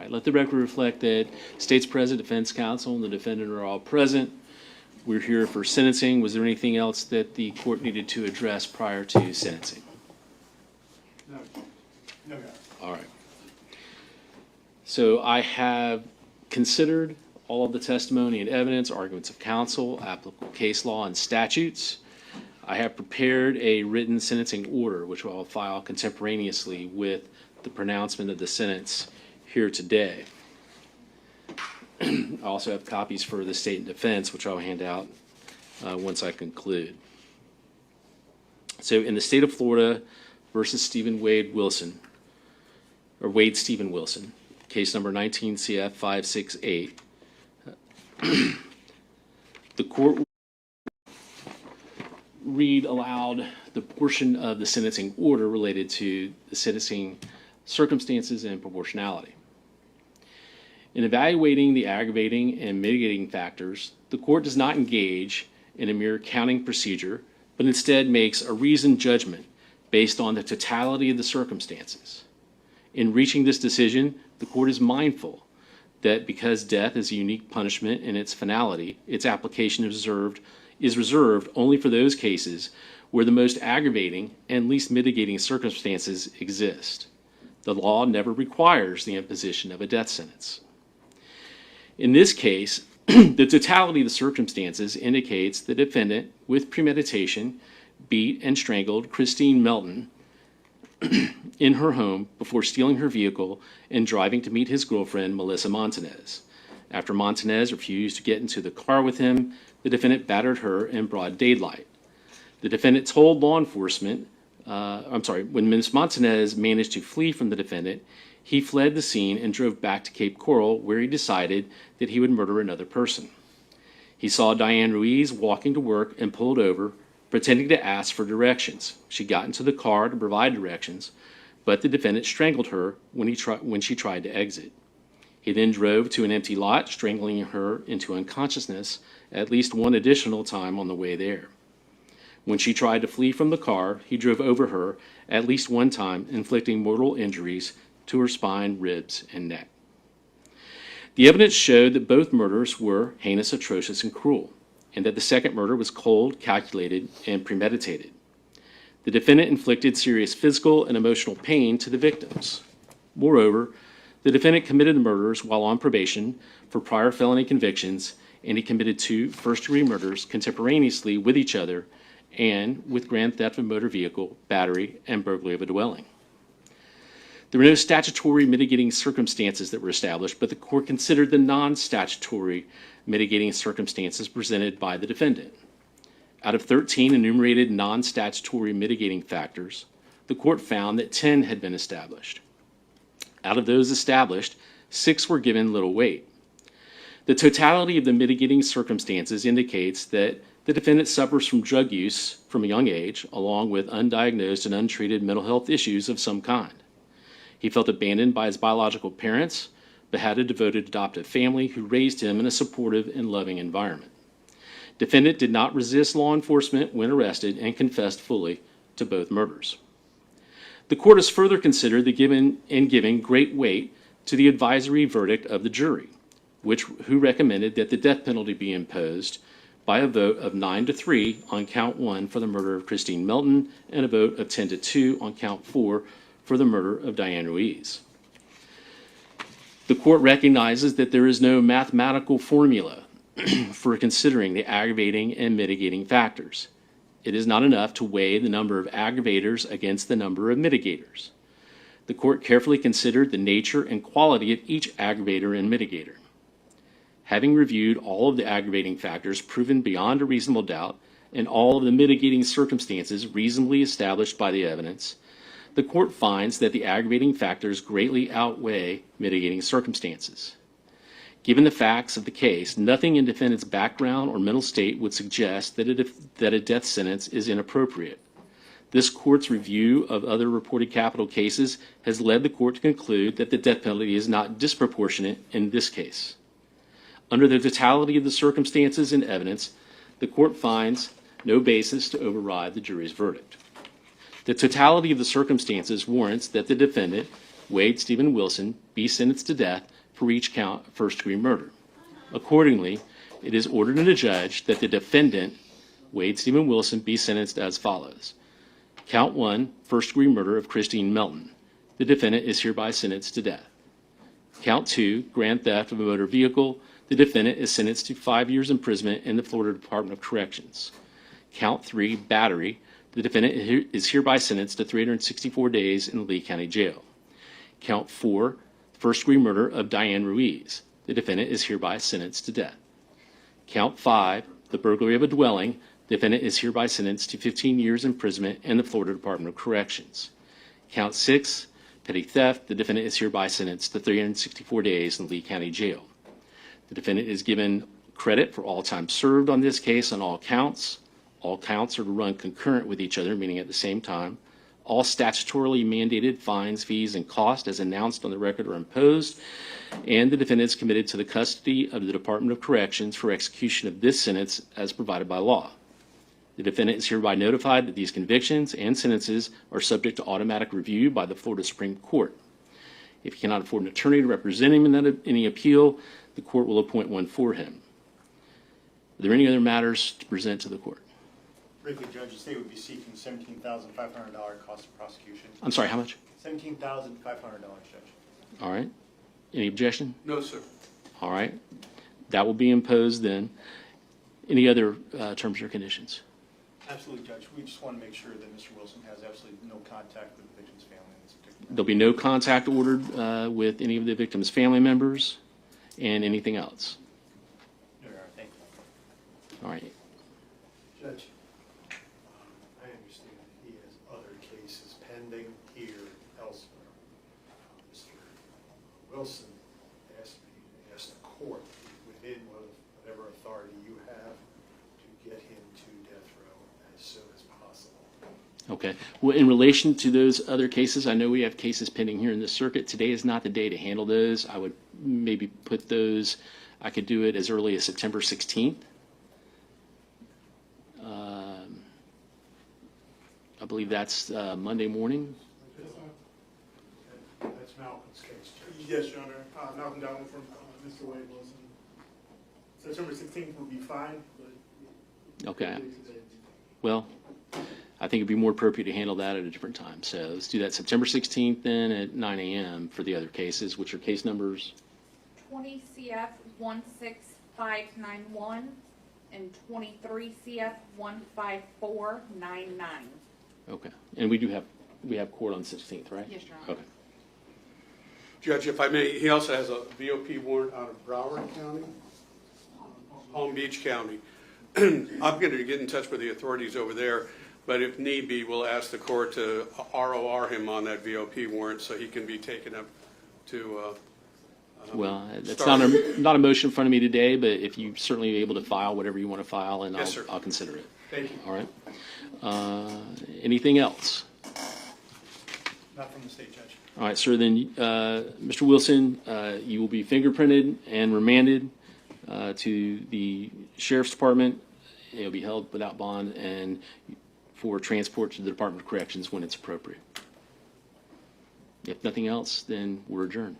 right, let the record reflect that State's President, Defense Counsel, and the defendant are all present. We're here for sentencing. Was there anything else that the court needed to address prior to sentencing? No. No, Your Honor. All right. So I have considered all of the testimony and evidence, arguments of counsel, applicable case law, and statutes. I have prepared a written sentencing order, which I'll file contemporaneously with the pronouncement of the sentence here today. I also have copies for the state and defense, which I'll hand out once I conclude. So in the state of Florida versus Wade Stephen Wilson, case number 19 CF 568, the court read aloud the portion of the sentencing order related to the sentencing circumstances and proportionality. In evaluating the aggravating and mitigating factors, the court does not engage in a mere counting procedure, but instead makes a reasoned judgment based on the totality of the circumstances. In reaching this decision, the court is mindful that because death is a unique punishment in its finality, its application is reserved only for those cases where the most aggravating and least mitigating circumstances exist. The law never requires the imposition of a death sentence. In this case, the totality of the circumstances indicates the defendant, with premeditation, beat and strangled Christine Melton in her home before stealing her vehicle and driving to meet his girlfriend, Melissa Montanez. After Montanez refused to get into the car with him, the defendant battered her in broad daylight. The defendant told law enforcement, when Ms. Montanez managed to flee from the defendant, he fled the scene and drove back to Cape Coral, where he decided that he would murder another person. He saw Diane Ruiz walking to work and pulled over, pretending to ask for directions. She got into the car to provide directions, but the defendant strangled her when she tried to exit. He then drove to an empty lot, strangling her into unconsciousness at least one additional time on the way there. When she tried to flee from the car, he drove over her at least one time, inflicting mortal injuries to her spine, ribs, and neck. The evidence showed that both murders were heinous, atrocious, and cruel, and that the second murder was cold, calculated, and premeditated. The defendant inflicted serious physical and emotional pain to the victims. Moreover, the defendant committed the murders while on probation for prior felony convictions, and he committed 2 first-degree murders contemporaneously with each other and with grand theft of a motor vehicle, battery, and burglary of a dwelling. There were no statutory mitigating circumstances that were established, but the court considered the non-statutory mitigating circumstances presented by the defendant. Out of 13 enumerated non-statutory mitigating factors, the court found that 10 had been established. Out of those established, 6 were given little weight. The totality of the mitigating circumstances indicates that the defendant suffers from drug use from a young age, along with undiagnosed and untreated mental health issues of some kind. He felt abandoned by his biological parents, but had a devoted adoptive family who raised him in a supportive and loving environment. Defendant did not resist law enforcement when arrested and confessed fully to both murders. The court has further considered giving great weight to the advisory verdict of the jury, who recommended that the death penalty be imposed by a vote of 9-3 on count 1 for the murder of Christine Melton and a vote of 10-2 on count 4 for the murder of Diane Ruiz. The court recognizes that there is no mathematical formula for considering the aggravating and mitigating factors. It is not enough to weigh the number of aggravators against the number of mitigators. The court carefully considered the nature and quality of each aggravator and mitigator. Having reviewed all of the aggravating factors proven beyond a reasonable doubt and all of the mitigating circumstances reasonably established by the evidence, the court finds that the aggravating factors greatly outweigh mitigating circumstances. Given the facts of the case, nothing in defendant's background or mental state would suggest that a death sentence is inappropriate. This court's review of other reported capital cases has led the court to conclude that the death penalty is not disproportionate in this case. Under the totality of the circumstances and evidence, the court finds no basis to override the jury's verdict. The totality of the circumstances warrants that the defendant, Wade Stephen Wilson, be sentenced to death for each count of first-degree murder. Accordingly, it is ordered and adjudged that the defendant, Wade Stephen Wilson, be sentenced as follows. Count 1, first-degree murder of Christine Melton. The defendant is hereby sentenced to death. Count 2, grand theft of a motor vehicle. The defendant is sentenced to 5 years imprisonment in the Florida Department of Corrections. Count 3, battery. The defendant is hereby sentenced to 364 days in the Lee County Jail. Count 4, first-degree murder of Diane Ruiz. The defendant is hereby sentenced to death. Count 5, the burglary of a dwelling. The defendant is hereby sentenced to 15 years imprisonment in the Florida Department of Corrections. Count 6, petty theft. The defendant is hereby sentenced to 364 days in the Lee County Jail. The defendant is given credit for all time served on this case on all counts. All counts are to run concurrent with each other, meaning at the same time. All statutorily mandated fines, fees, and costs as announced on the record are imposed, and the defendant is committed to the custody of the Department of Corrections for execution of this sentence as provided by law. The defendant is hereby notified that these convictions and sentences are subject to automatic review by the Florida Supreme Court. If he cannot afford an attorney to represent him in any appeal, the court will appoint one for him. Are there any other matters to present to the court? Briefly, Judge, the state would be seeking $17,500 cost of prosecution. I'm sorry, how much? $17,500, Judge. All right. Any objection? No, sir. All right. That will be imposed then. Any other terms or conditions? Absolutely, Judge. We just want to make sure that Mr. Wilson has absolutely no contact with the victim's family in this particular matter. There'll be no contact ordered with any of the victim's family members and anything else. No, Your Honor. Thank you. All right. Judge, I understand he has other cases pending here elsewhere. Mr. Wilson asked me to ask the court within whatever authority you have to get him to death row as soon as possible. Okay. Well, in relation to those other cases, I know we have cases pending here in the circuit. Today is not the day to handle those. I would maybe put those, I could do it as early as September 16th. I believe that's Monday morning. That's Malcolm's case, Judge. Yes, Your Honor. Malcolm Dowling from Mr. Wade Wilson. September 16th would be fine, but. Okay. Well, I think it'd be more appropriate to handle that at a different time. So let's do that September 16th then at 9 a.m. for the other cases, which are case numbers. 20 CF 16591 and 23 CF 15499. Okay. And we have court on 16th, right? Yes, Your Honor. Okay. Judge, if I may, he also has a VOP warrant out of Broward County, Palm Beach County. I'm going to get in touch with the authorities over there, but if need be, we'll ask the court to ROR him on that VOP warrant so he can be taken up to. Well, it's not a motion in front of me today, but if you certainly are able to file whatever you want to file, and Yes, sir. I'll consider it. Thank you. All right. Anything else? Not from the state, Judge. All right, sir. Then, Mr. Wilson, you will be fingerprinted and remanded to the sheriff's department. It will be held without bond and for transport to the Department of Corrections when it's appropriate. If nothing else, then we're adjourned.